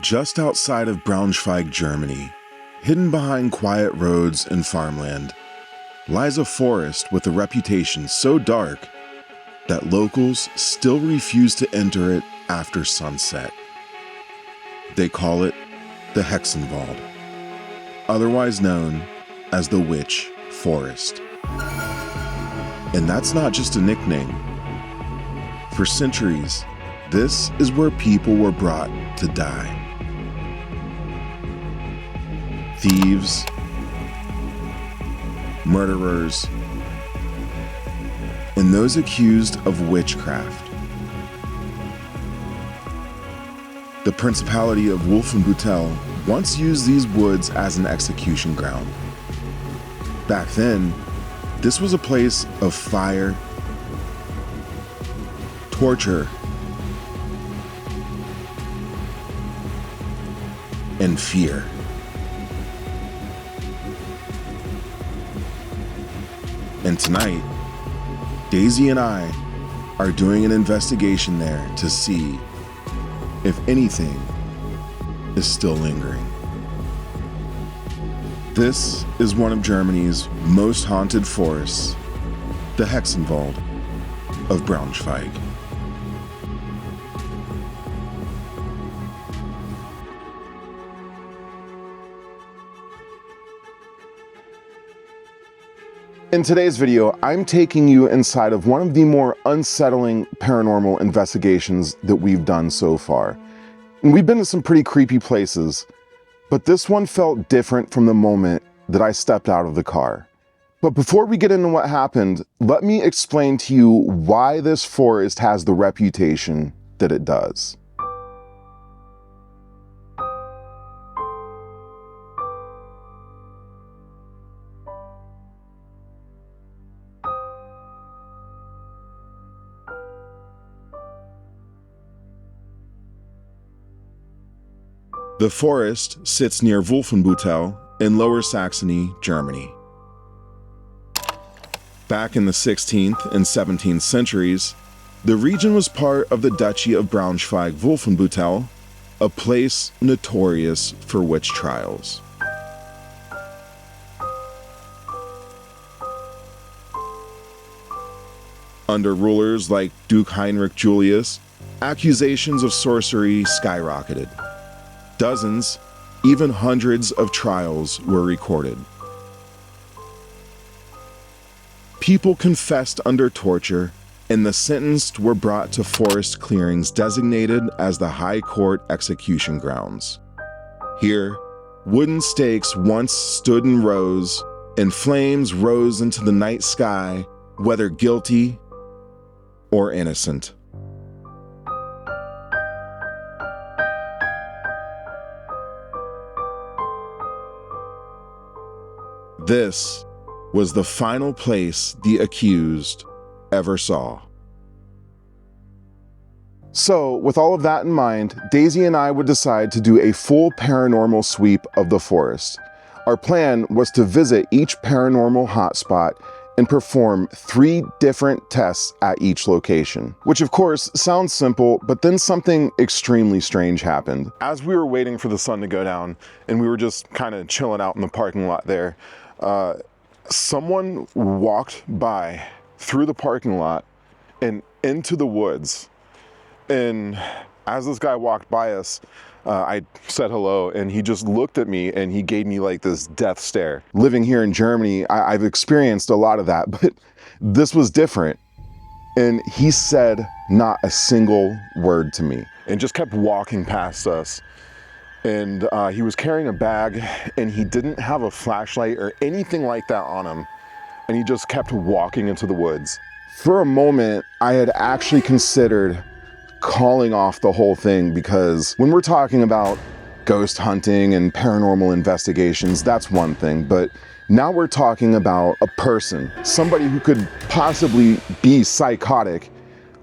Just outside of Braunschweig, Germany, hidden behind quiet roads and farmland, lies a forest with a reputation so dark that locals still refuse to enter it after sunset. They call it the Hexenwald, otherwise known as the Witch Forest. And that's not just a nickname. For centuries, this is where people were brought to die. Thieves, murderers, and those accused of witchcraft. The Principality of Wolfenbüttel once used these woods as an execution ground. Back then, this was a place of fire, torture, and fear. And tonight, Desi and I are doing an investigation there to see if anything is still lingering. This is one of Germany's most haunted forests, the Hexenwald of Braunschweig. In today's video, I'm taking you inside of one of the more unsettling paranormal investigations that we've done so far. And we've been to some pretty creepy places, but this one felt different from the moment that I stepped out of the car. But before we get into what happened, let me explain to you why this forest has the reputation that it does. The forest sits near Wolfenbüttel in Lower Saxony, Germany. Back in the 16th and 17th centuries, the region was part of the Duchy of Braunschweig-Wolfenbüttel, a place notorious for witch trials. Under rulers like Duke Heinrich Julius, accusations of sorcery skyrocketed. Dozens, even hundreds of trials were recorded. People confessed under torture, and the sentenced were brought to forest clearings designated as the High Court execution grounds. Here, wooden stakes once stood in rows, and flames rose into the night sky, whether guilty or innocent. This was the final place the accused ever saw. So, with all of that in mind, Desi and I would decide to do a full paranormal sweep of the forest. Our plan was to visit each paranormal hotspot and perform 3 different tests at each location, which of course sounds simple, but then something extremely strange happened. As we were waiting for the sun to go down and we were just kind of chilling out in the parking lot there, someone walked by through the parking lot and into the woods. And as this guy walked by us, I said hello, and he just looked at me and he gave me like this death stare. Living here in Germany, I've experienced a lot of that, but this was different. And he said not a single word to me and just kept walking past us. And he was carrying a bag, and he didn't have a flashlight or anything like that on him. And he just kept walking into the woods. For a moment, I had actually considered calling off the whole thing, because when we're talking about ghost hunting and paranormal investigations, that's one thing. But now we're talking about a person, somebody who could possibly be psychotic,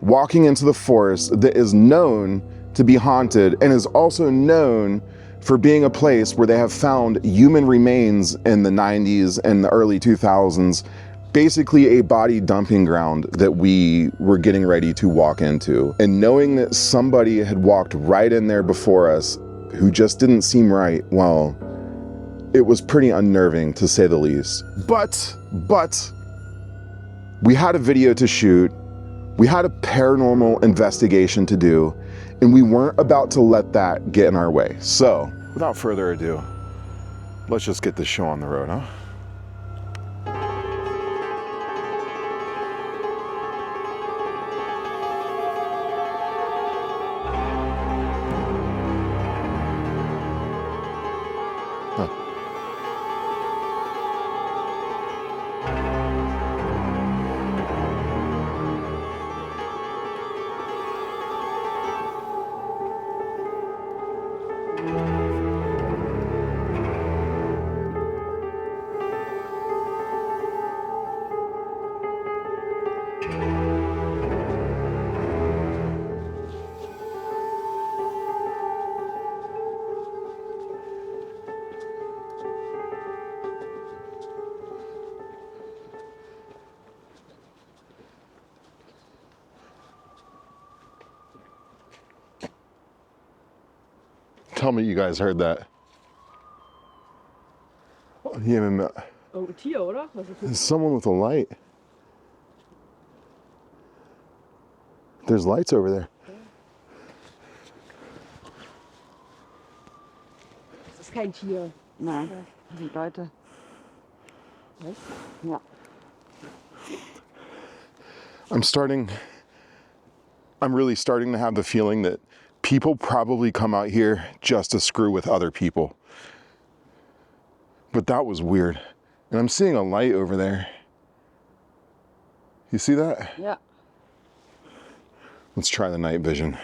walking into the forest that is known to be haunted and is also known for being a place where they have found human remains in the 90s and the early 2000s, basically a body dumping ground that we were getting ready to walk into. And knowing that somebody had walked right in there before us who just didn't seem right, well, it was pretty unnerving to say the least. But, we had a video to shoot, we had a paranormal investigation to do, and we weren't about to let that get in our way. So, without further ado, let's just get this show on the road, huh? Tell me you guys heard that. Yeah, Oh, Tier, oder? Was ist there's someone with a light. There's lights over there. das ist kein Tier. Nein, das sind Leute. Was? Ja. I'm really starting to have the feeling that people probably come out here just to screw with other people. But that was weird. And I'm seeing a light over there. You see that? Ja. Let's try the night vision.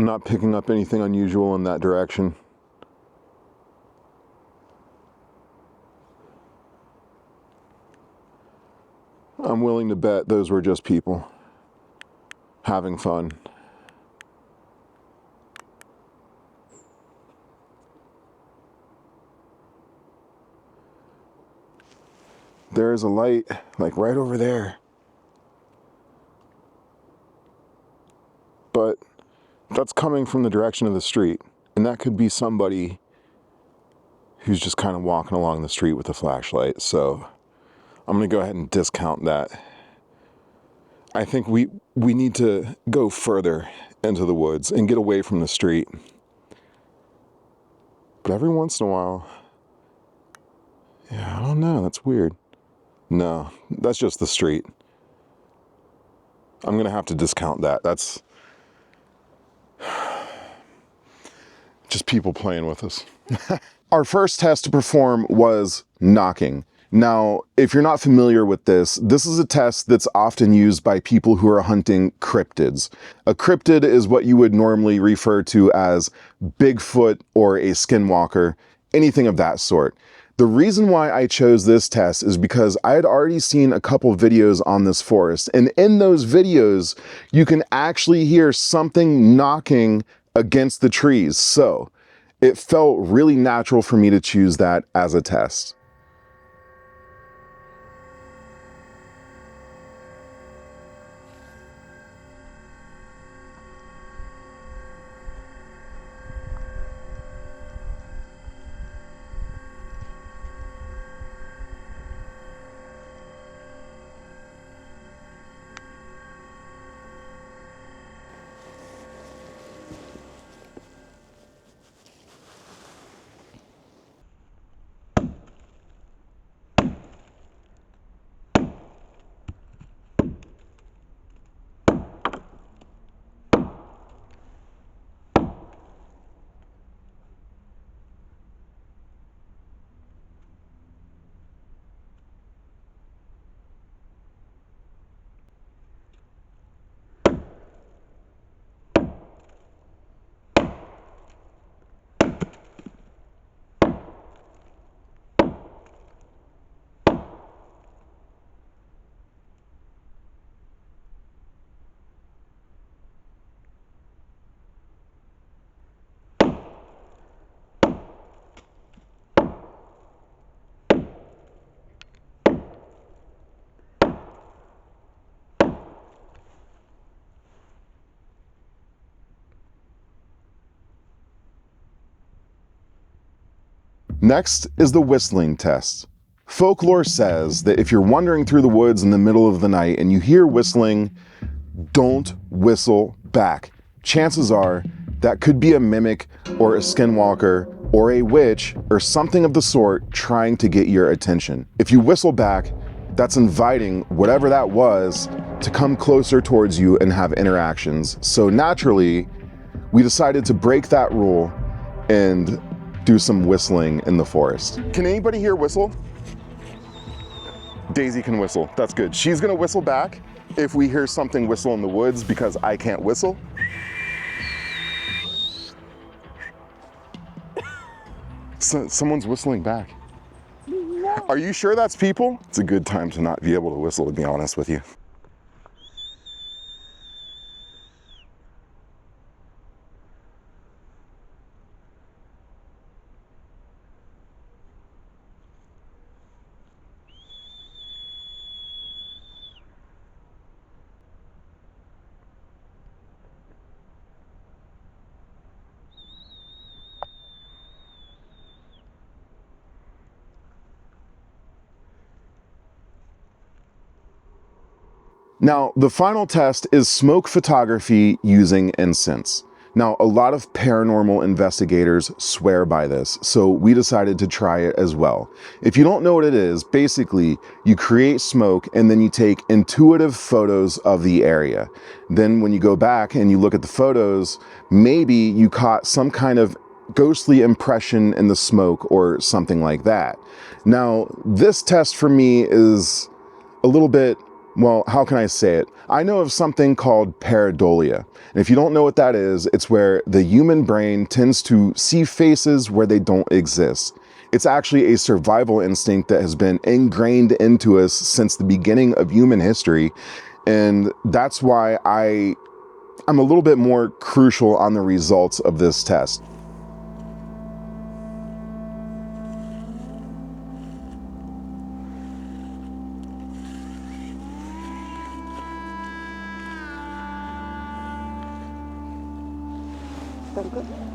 I'm not picking up anything unusual in that direction. I'm willing to bet those were just people having fun. There's a light, like right over there. But that's coming from the direction of the street. And that could be somebody who's just kind of walking along the street with a flashlight. So I'm gonna go ahead and discount that. I think we need to go further into the woods and get away from the street. But every once in a while, yeah, I don't know, that's weird. No, that's just the street. I'm gonna have to discount that. That's just people playing with us. Our first test to perform was knocking. Now, if you're not familiar with this, this is a test that's often used by people who are hunting cryptids. A cryptid is what you would normally refer to as Bigfoot or a skinwalker, anything of that sort. The reason why I chose this test is because I had already seen a couple videos on this forest, and in those videos, you can actually hear something knocking against the trees. So it felt really natural for me to choose that as a test. Next is the whistling test. Folklore says that if you're wandering through the woods in the middle of the night and you hear whistling, don't whistle back. Chances are that could be a mimic or a skinwalker or a witch or something of the sort trying to get your attention. If you whistle back, that's inviting whatever that was to come closer towards you and have interactions. So naturally, we decided to break that rule and do some whistling in the forest. Can anybody here whistle? Daisy can whistle, that's good. She's gonna whistle back if we hear something whistle in the woods because I can't whistle. Someone's whistling back. Are you sure that's people? It's a good time to not be able to whistle, to be honest with you. Now, the final test is smoke photography using incense. Now, a lot of paranormal investigators swear by this, so we decided to try it as well. If you don't know what it is, basically, you create smoke and then you take intuitive photos of the area. Then when you go back and you look at the photos, maybe you caught some kind of ghostly impression in the smoke or something like that. Now, this test for me is a little bit, well, how can I say it? I know of something called pareidolia. And if you don't know what that is, it's where the human brain tends to see faces where they don't exist. It's actually a survival instinct that has been ingrained into us since the beginning of human history. And that's why I'm a little bit more crucial on the results of this test. Danke.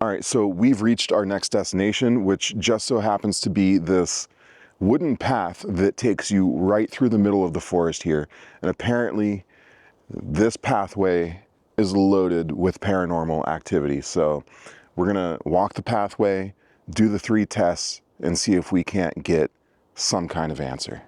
All right, so we've reached our next destination, which just so happens to be this wooden path that takes you right through the middle of the forest here. And apparently this pathway is loaded with paranormal activity. So we're gonna walk the pathway, do the 3 tests, and see if we can't get some kind of answer.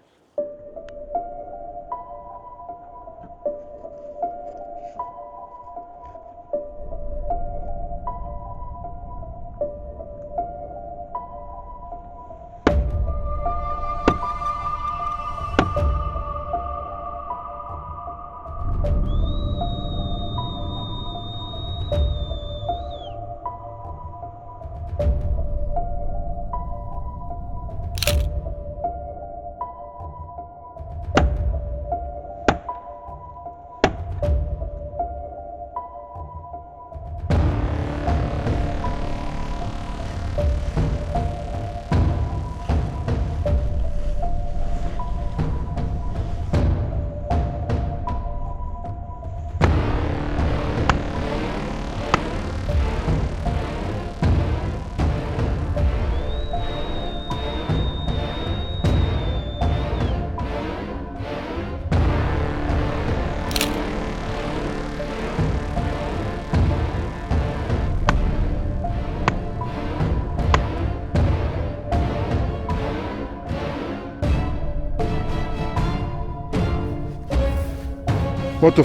What the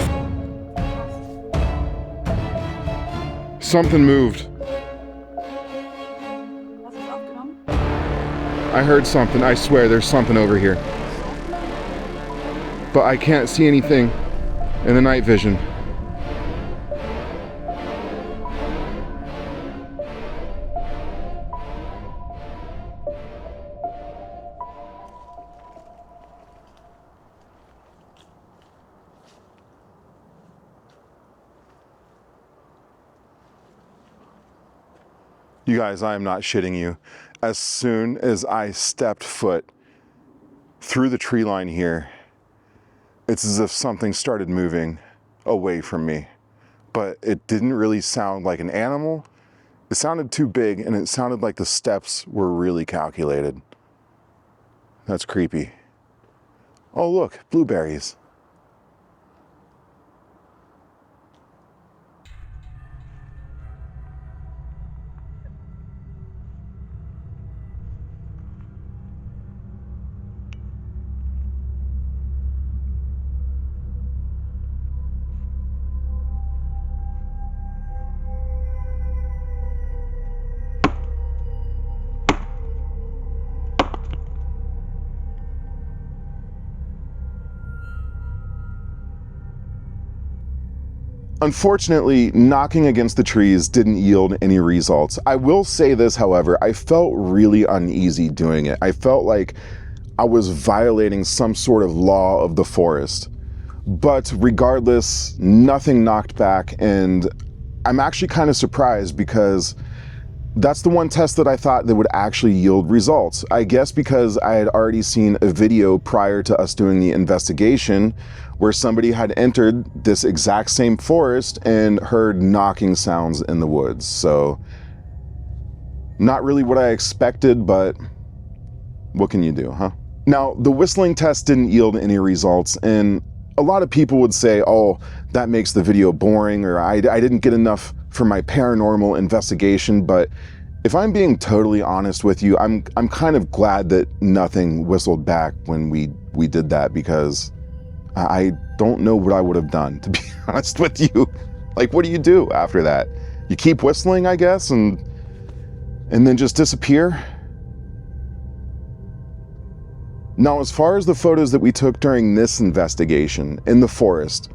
Something moved. Hast du es aufgenommen? I heard something. I swear there's something over here. But I can't see anything in the night vision. You guys, I am not shitting you. As soon as I stepped foot through the tree line here, it's as if something started moving away from me. But it didn't really sound like an animal. It sounded too big, and it sounded like the steps were really calculated. That's creepy. Oh look, blueberries. Unfortunately, knocking against the trees didn't yield any results. I will say this, however, I felt really uneasy doing it. I felt like I was violating some sort of law of the forest. But regardless, nothing knocked back, and I'm actually kind of surprised because that's the one test that I thought that would actually yield results. I guess because I had already seen a video prior to us doing the investigation where somebody had entered this exact same forest and heard knocking sounds in the woods. So, not really what I expected, but what can you do, huh? Now, the whistling test didn't yield any results, and a lot of people would say, oh, that makes the video boring, or I didn't get enough for my paranormal investigation. But if I'm being totally honest with you, I'm kind of glad that nothing whistled back when we did that, because I don't know what I would have done, to be honest with you. Like, what do you do after that? You keep whistling, I guess, and then just disappear? Now, as far as the photos that we took during this investigation in the forest,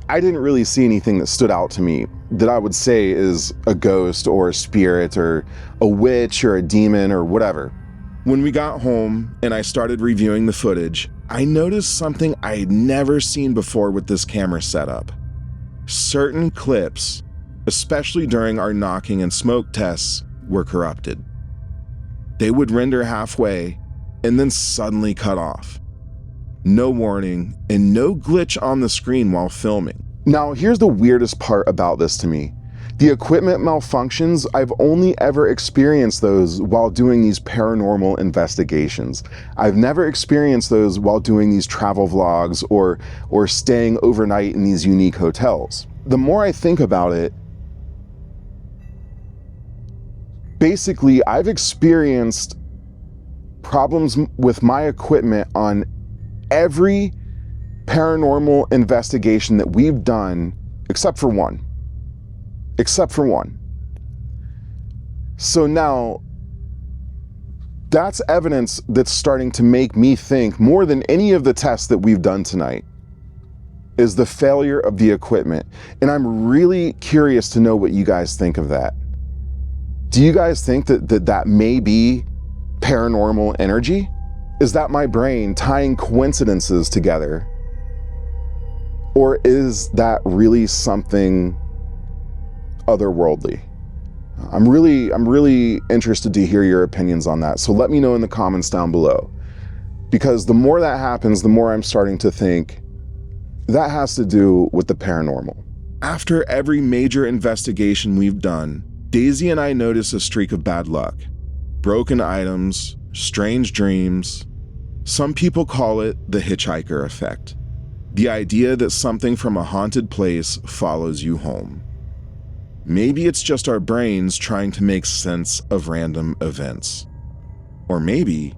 I didn't really see anything that stood out to me that I would say is a ghost or a spirit or a witch or a demon or whatever. When we got home and I started reviewing the footage, I noticed something I had never seen before with this camera setup. Certain clips, especially during our knocking and smoke tests, were corrupted. They would render halfway and then suddenly cut off. No warning and no glitch on the screen while filming. Now, here's the weirdest part about this to me. The equipment malfunctions, I've only ever experienced those while doing these paranormal investigations. I've never experienced those while doing these travel vlogs or staying overnight in these unique hotels. The more I think about it, basically I've experienced problems with my equipment on every paranormal investigation that we've done, except for one. So now, that's evidence that's starting to make me think, more than any of the tests that we've done tonight, is the failure of the equipment. And I'm really curious to know what you guys think of that. Do you guys think that may be paranormal energy? Is that my brain tying coincidences together? Or is that really something otherworldly? I'm really interested to hear your opinions on that. So let me know in the comments down below. Because the more that happens, the more I'm starting to think that has to do with the paranormal. After every major investigation we've done, Desi and I notice a streak of bad luck. Broken items, strange dreams. Some people call it the hitchhiker effect. The idea that something from a haunted place follows you home. Maybe it's just our brains trying to make sense of random events. Or maybe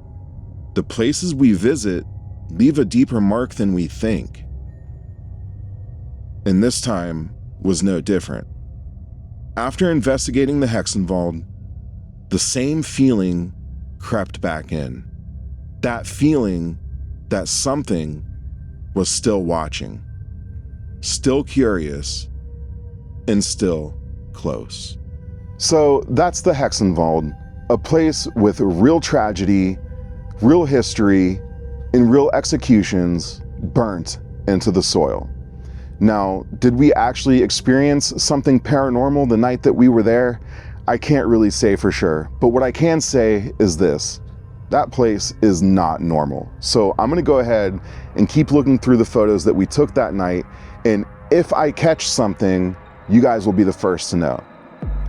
the places we visit leave a deeper mark than we think. And this time was no different. After investigating the Hexenwald, the same feeling crept back in. That feeling that something was still watching, still curious, and still close. So that's the Hexenwald, a place with real tragedy, real history, and real executions burnt into the soil. Now, did we actually experience something paranormal the night that we were there? I can't really say for sure, but what I can say is this: that place is not normal. So I'm gonna go ahead and keep looking through the photos that we took that night, and if I catch something, you guys will be the first to know.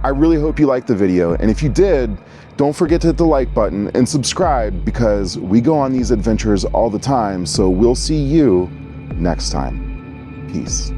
I really hope you liked the video, and if you did, don't forget to hit the like button and subscribe, because we go on these adventures all the time, so we'll see you next time. Peace.